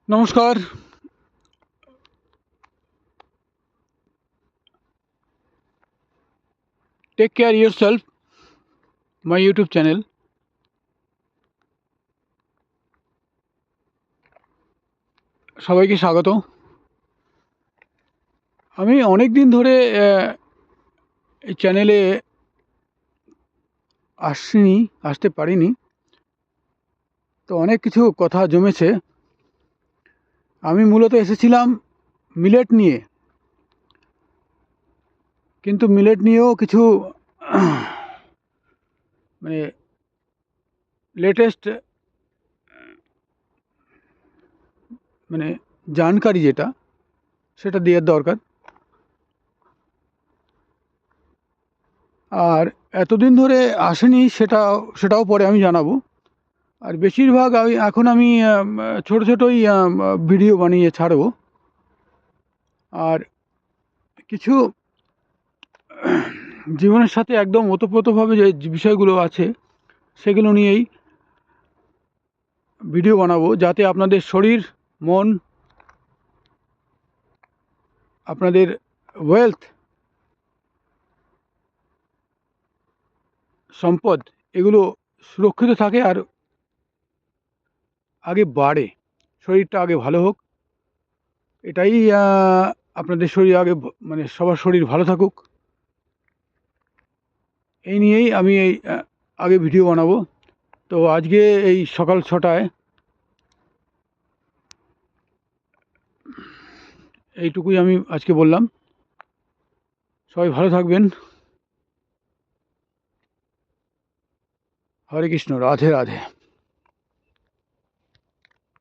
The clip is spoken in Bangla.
নমস্কার। Take care yourself, my YouTube channel. সবাইকে স্বাগত। আমি অনেক দিন ধরে এই চ্যানেলে আসতে পারিনি, তো অনেক কিছু কথা জমেছে। আমি মূলত এসেছিলাম মিলেট নিয়ে, কিন্তু মিলেট নিয়েও কিছু মানে লেটেস্ট জানকারি সেটা দেওয়ার দরকার। আর এতদিন ধরে আসেনি, সেটাও পরে আমি জানাবো। আর বেশিরভাগ এখন আমি ছোট ছোটই ভিডিও বানিয়ে ছাড়বো। আর কিছু জীবনের সাথে একদম ওতপ্রোতভাবে যে বিষয়গুলো আছে সেগুলো নিয়েই ভিডিও বানাবো, যাতে আপনাদের শরীর, মন, আপনাদের ওয়েলথ, সম্পদ, এগুলো সুরক্ষিত থাকে আর আগে বাড়ে। শরীরটা আগে ভালো হোক, এটাই আপনাদের শরীর আগে, সবার শরীর ভালো থাকুক, এই নিয়েই আমি আগে ভিডিও বানাবো। তো আজকে এই সকাল 6টায় এইটুকুই আমি আজকে বললাম। সবাই ভালো থাকবেন। হরে কৃষ্ণ, রাধে রাধে।